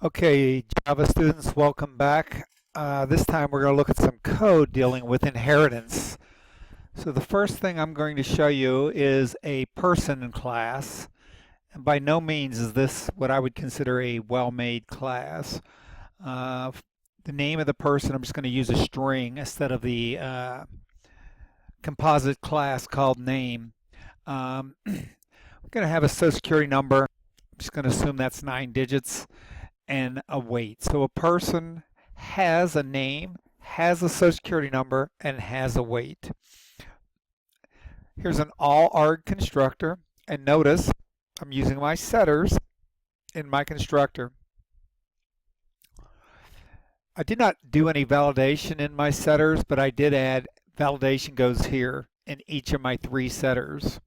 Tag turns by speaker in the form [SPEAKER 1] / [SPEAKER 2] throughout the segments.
[SPEAKER 1] Okay, Java students, welcome back. This time we're going to look at some code dealing with inheritance. So the first thing I'm going to show you is a person class. And by no means is this what I would consider a well-made class. The name of the person, I'm just going to use a string instead of the composite class called name. We're going to have a social security number. I'm just going to assume that's 9 digits. And a weight. So a person has a name, has a social security number, and has a weight. Here's an all arg constructor, and notice I'm using my setters in my constructor. I did not do any validation in my setters, but I did add validation goes here in each of my 3 setters.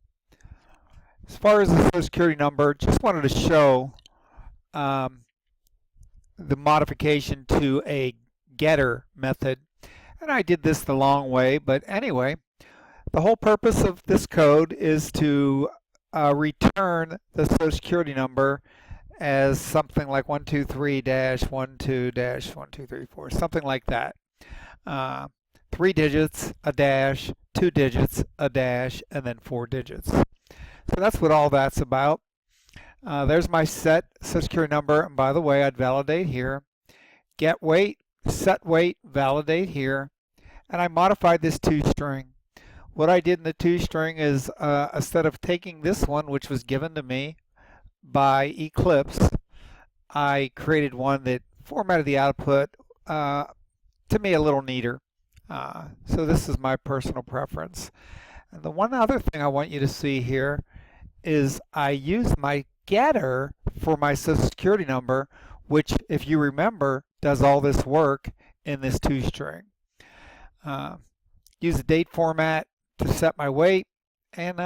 [SPEAKER 1] As far as the social security number, just wanted to show the modification to a getter method. And I did this the long way, but anyway, the whole purpose of this code is to return the social security number as something like 123-12-1234, something like that. 3 digits, a dash, 2 digits, a dash, and then 4 digits. So that's what all that's about. There's my set social security number, and by the way, I'd validate here. Get weight, set weight, validate here, and I modified this toString. What I did in the toString is instead of taking this one, which was given to me by Eclipse, I created one that formatted the output to me a little neater. So this is my personal preference. And the one other thing I want you to see here is I use my getter for my social security number, which, if you remember, does all this work in this toString. Use the date format to set my weight, and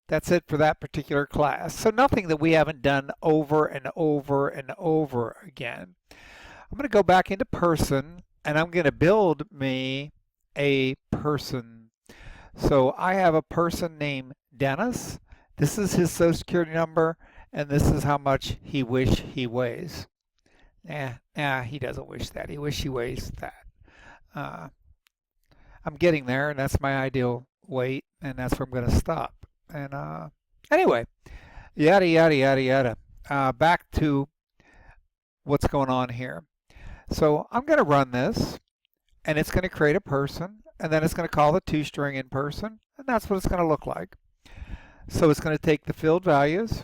[SPEAKER 1] that's it for that particular class. So nothing that we haven't done over and over and over again. I'm going to go back into person, and I'm going to build me a person. So I have a person named Dennis. This is his social security number, and this is how much he weighs. He doesn't wish that. He weighs that. I'm getting there, and that's my ideal weight, and that's where I'm going to stop. And anyway, yada, yada, yada, yada. Back to what's going on here. So I'm going to run this, and it's going to create a person, and then it's going to call the toString in person, and that's what it's going to look like. So it's going to take the field values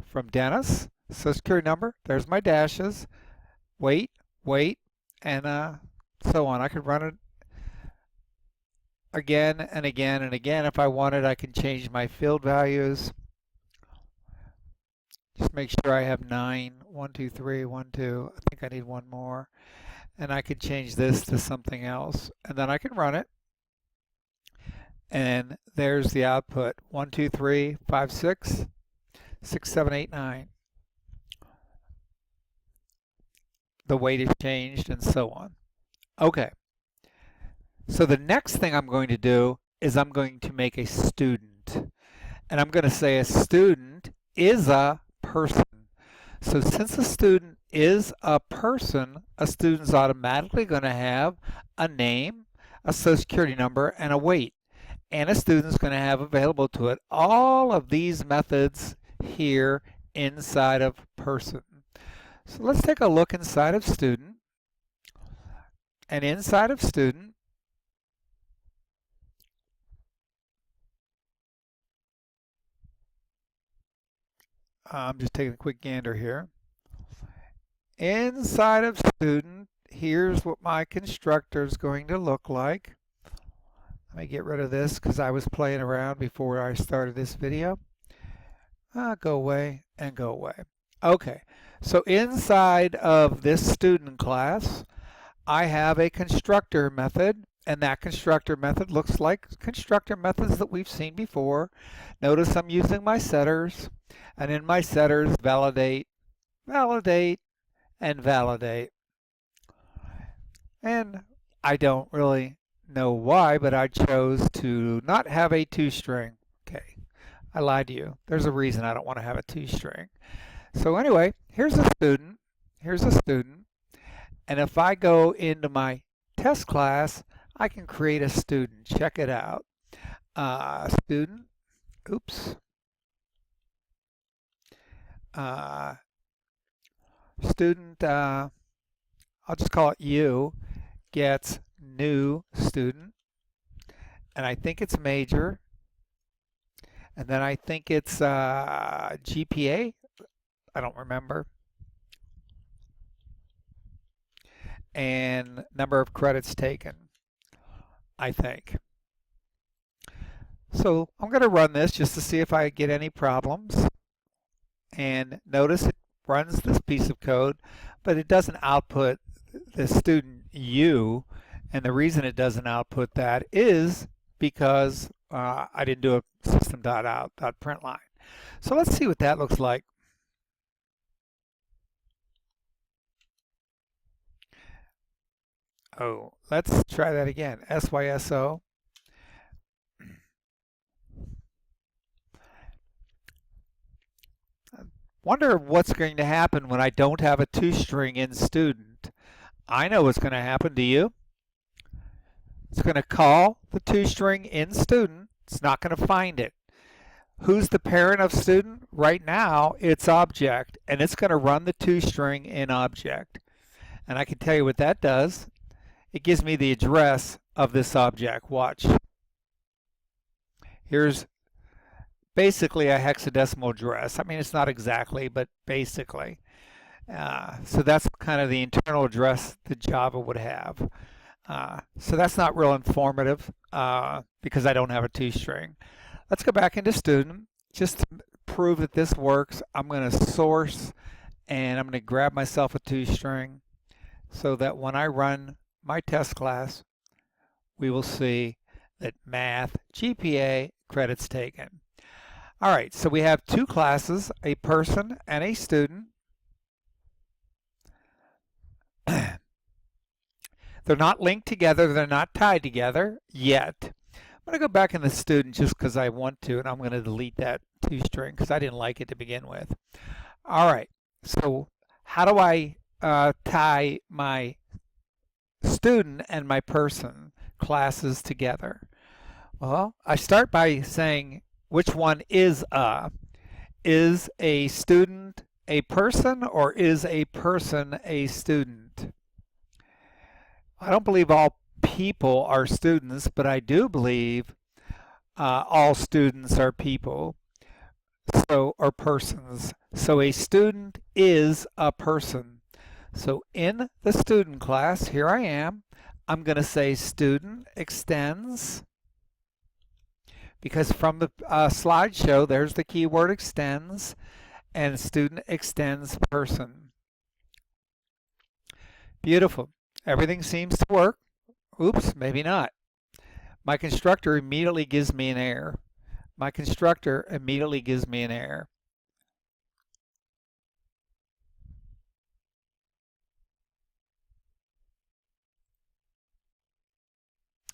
[SPEAKER 1] from Dennis, social security number, there's my dashes, weight, and so on. I could run it again and again and again. If I wanted, I can change my field values. Just make sure I have 9, 1, 2, 3, 1, 2. I think I need one more. And I could change this to something else. And then I can run it. And there's the output, 1, 2, 3, 5, 6, 6, 7, 8, 9. The weight is changed and so on. Okay. So the next thing I'm going to do is I'm going to make a student. And I'm going to say a student is a person. So since a student is a person, a student's automatically going to have a name, a social security number, and a weight. And a student's going to have available to it all of these methods here inside of person. So let's take a look inside of student. And inside of student, I'm just taking a quick gander here. Inside of student, here's what my constructor is going to look like. Let me get rid of this because I was playing around before I started this video. Go away and go away. Okay, so inside of this student class, I have a constructor method, and that constructor method looks like constructor methods that we've seen before. Notice I'm using my setters, and in my setters, validate, validate, and validate. And I don't really know why, but I chose to not have a toString. Okay, I lied to you. There's a reason I don't want to have a toString. So anyway, here's a student, Here's a student. And if I go into my test class, I can create a student. Check it out. Student, oops. Student, I'll just call it U, gets new student. And I think it's major. And then I think it's GPA. I don't remember. And number of credits taken, I think. So I'm going to run this just to see if I get any problems. And notice it runs this piece of code, but it doesn't output the student U. And the reason it doesn't output that is because I didn't do a system.out.println. So let's see what that looks like. Oh, let's try that again. SYSO. Wonder what's going to happen when I don't have a toString in student. I know what's going to happen. Do you? It's going to call the toString in student. It's not going to find it. Who's the parent of student? Right now, it's object, and it's going to run the toString in object. And I can tell you what that does. It gives me the address of this object. Watch. Here's basically a hexadecimal address. I mean, it's not exactly, but basically. So that's kind of the internal address that Java would have. So that's not real informative because I don't have a toString. Let's go back into student. Just to prove that this works, I'm going to source and I'm going to grab myself a toString so that when I run my test class, we will see that math, GPA, credits taken. All right, so we have two classes, a person and a student. They're not linked together, they're not tied together yet. I'm going to go back in the student just because I want to, and I'm going to delete that toString because I didn't like it to begin with. All right, so how do I tie my student and my person classes together? Well, I start by saying which one is a student a person, or is a person a student? I don't believe all people are students, but I do believe all students are people, or persons. So a student is a person. So in the student class, here I am, I'm going to say student extends, because from the slideshow, there's the keyword extends, and student extends person. Beautiful. Everything seems to work. Oops, maybe not. My constructor immediately gives me an error. My constructor immediately gives me an error.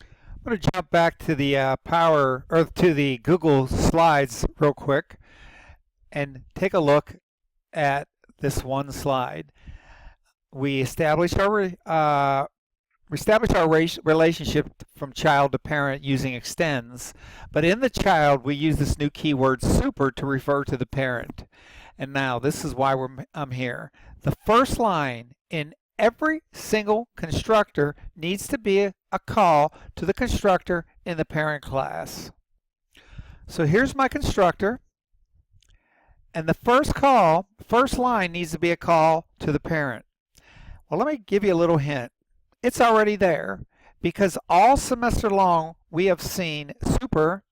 [SPEAKER 1] I'm going to jump back to the to the Google Slides real quick and take a look at this one slide. We established our relationship from child to parent using extends, but in the child we use this new keyword super to refer to the parent. And now this is why I'm here. The first line in every single constructor needs to be a call to the constructor in the parent class. So here's my constructor, and the first line needs to be a call to the parent. Well, let me give you a little hint. It's already there because all semester long we have seen super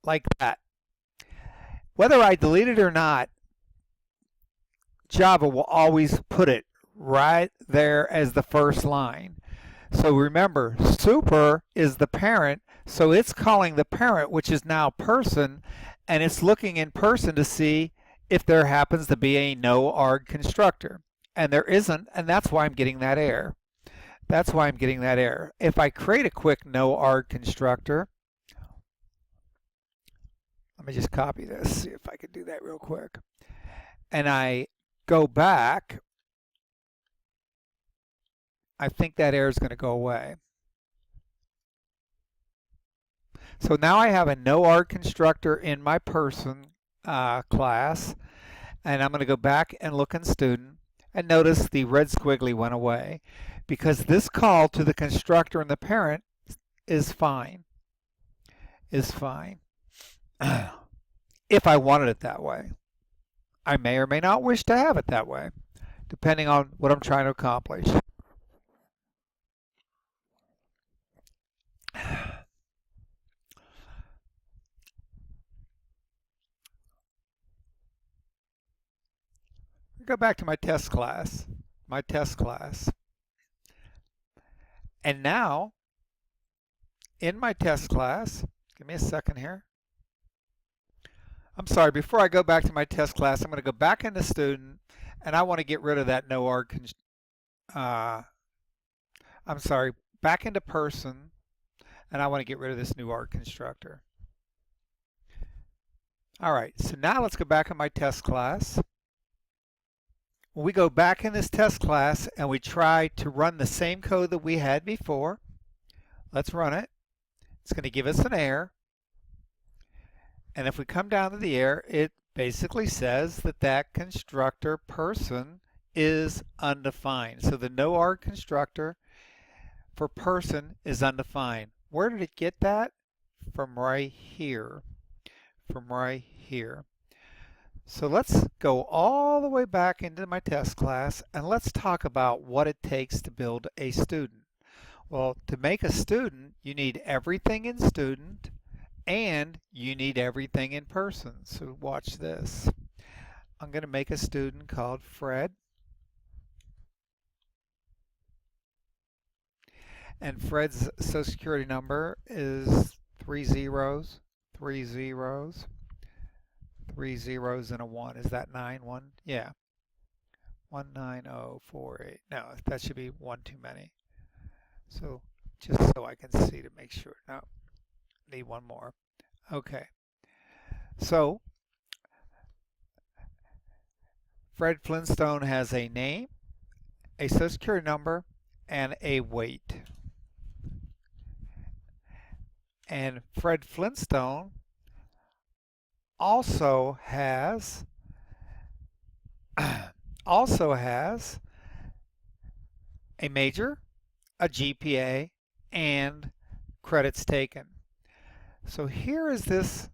[SPEAKER 1] like that. Whether I delete it or not, Java will always put it right there as the first line. So remember, super is the parent, so it's calling the parent, which is now person, and it's looking in person to see if there happens to be a no arg constructor. And there isn't, and that's why I'm getting that error. That's why I'm getting that error. If I create a quick no arg constructor, let me just copy this, see if I can do that real quick. And I go back, I think that error is going to go away. So now I have a no-art constructor in my person class, and I'm going to go back and look in student, and notice the red squiggly went away because this call to the constructor and the parent is fine. If I wanted it that way. I may or may not wish to have it that way, depending on what I'm trying to accomplish. Go back to my test class. And now, in my test class, give me a second here. I'm sorry, before I go back to my test class, I'm going to go back into student, and I want to get rid of that no art. Back into person, and I want to get rid of this new art constructor. All right, so now let's go back in my test class. When we go back in this test class and we try to run the same code that we had before, let's run it. It's going to give us an error. And if we come down to the error, it basically says that that constructor person is undefined. So the no art constructor for person is undefined. Where did it get that? From right here. So let's go all the way back into my test class and let's talk about what it takes to build a student. Well, to make a student, you need everything in student and you need everything in person. So watch this. I'm going to make a student called Fred. And Fred's social security number is 3 zeros and a 1. Is that 9? 1? Yeah. 19048. No, that should be one too many. So just so I can see to make sure. No, need one more. Okay. So Fred Flintstone has a name, a social security number, and a weight. And Fred Flintstone also has a major, a GPA, and credits taken. So here is this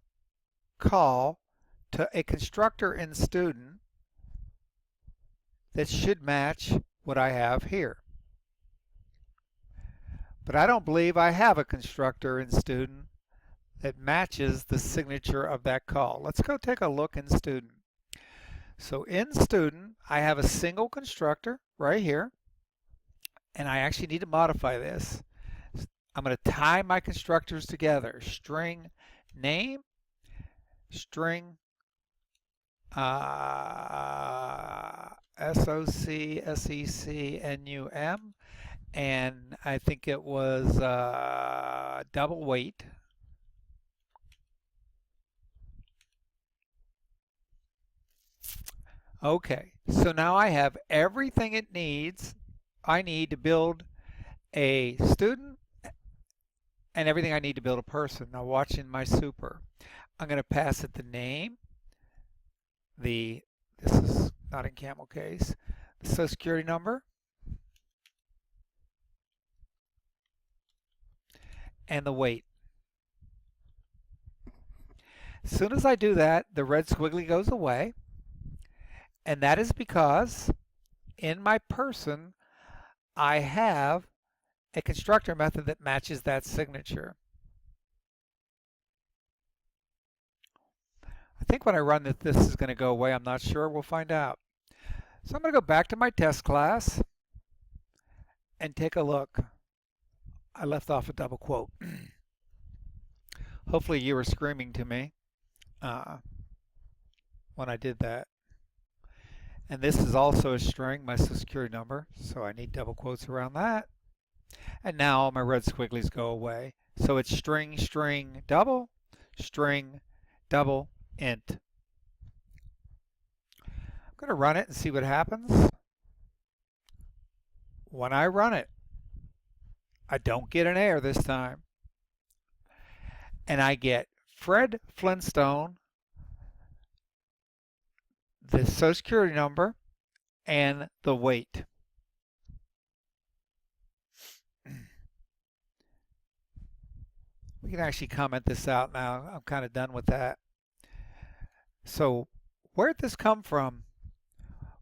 [SPEAKER 1] call to a constructor in student that should match what I have here. But I don't believe I have a constructor in student that matches the signature of that call. Let's go take a look in student. So in student, I have a single constructor right here, and I actually need to modify this. I'm going to tie my constructors together. String name, string SOCSECNUM, and I think it was double weight. Okay, so now I have everything I need to build a student and everything I need to build a person. Now watch in my super. I'm going to pass it the name, this is not in camel case, the social security number, and the weight. As soon as I do that, the red squiggly goes away. And that is because in my person, I have a constructor method that matches that signature. I think when I run this is going to go away. I'm not sure. We'll find out. So I'm going to go back to my test class and take a look. I left off a double quote. Hopefully you were screaming to me when I did that. And this is also a string, my social security number, so I need double quotes around that. And now all my red squigglies go away. So it's string, string, double, int. going to run it and see what happens. When I run it, I don't get an error this time. And I get Fred Flintstone, the Social Security number, and the weight. We can actually comment this out now. I'm kind of done with that. So where'd this come from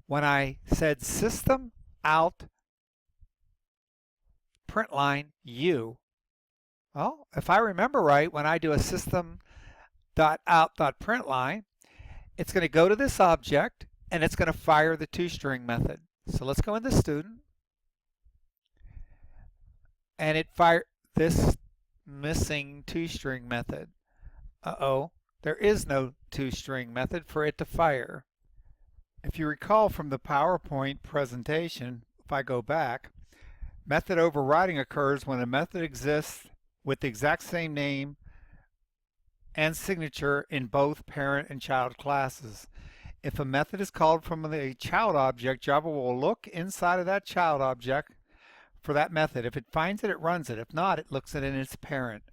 [SPEAKER 1] when I said system out print line U? Well, if I remember right, when I do a system.out.println, it's going to go to this object and it's going to fire the toString method. So let's go into student, and it fired this missing toString method. Uh-oh, there is no toString method for it to fire. If you recall from the PowerPoint presentation, if I go back, method overriding occurs when a method exists with the exact same name and signature in both parent and child classes. If a method is called from the child object, Java will look inside of that child object for that method. If it finds it, it runs it. If not, it looks at it in its parent.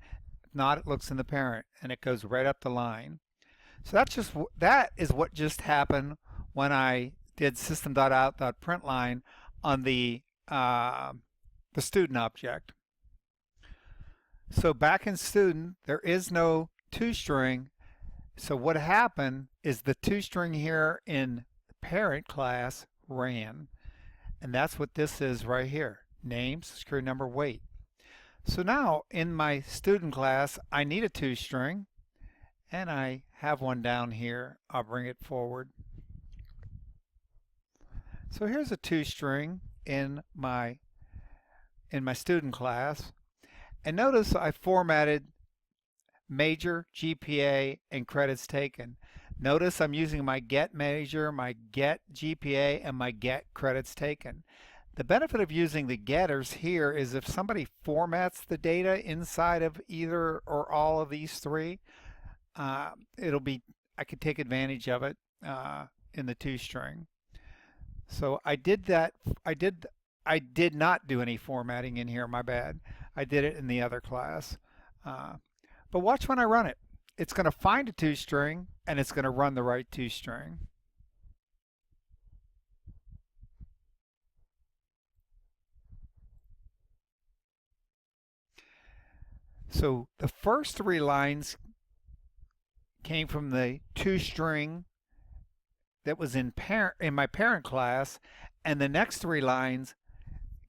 [SPEAKER 1] If not, it looks in the parent, and it goes right up the line. So that is what just happened when I did system.out.println on the student object. So back in student, there is no toString. So what happened is the toString here in parent class ran. And that's what this is right here. Name, security number, weight. So now in my student class, I need a toString, and I have one down here. I'll bring it forward. So here's a toString in my student class. And notice I formatted major, GPA, and credits taken. Notice I'm using my get major, my get GPA, and my get credits taken. The benefit of using the getters here is if somebody formats the data inside of either or all of these three, I could take advantage of it in the toString. So I did that. I did not do any formatting in here, my bad. I did it in the other class. But watch when I run it. It's going to find a toString, and it's going to run the right toString. So the first three lines came from the toString that was in my parent class, and the next three lines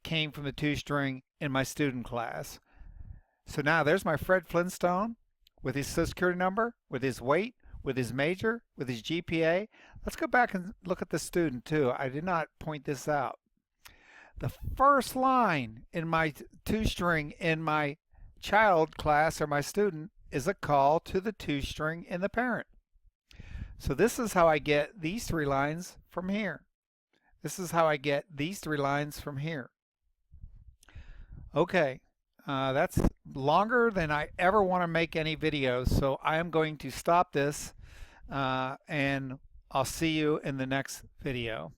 [SPEAKER 1] came from the toString in my student class. So now there's my Fred Flintstone with his Social Security number, with his weight, with his major, with his GPA. Let's go back and look at the student too. I did not point this out. The first line in my toString in my child class or my student is a call to the toString in the parent. So this is how I get these three lines from here. This is how I get these three lines from here. Okay, that's longer than I ever want to make any videos, so I am going to stop this and I'll see you in the next video.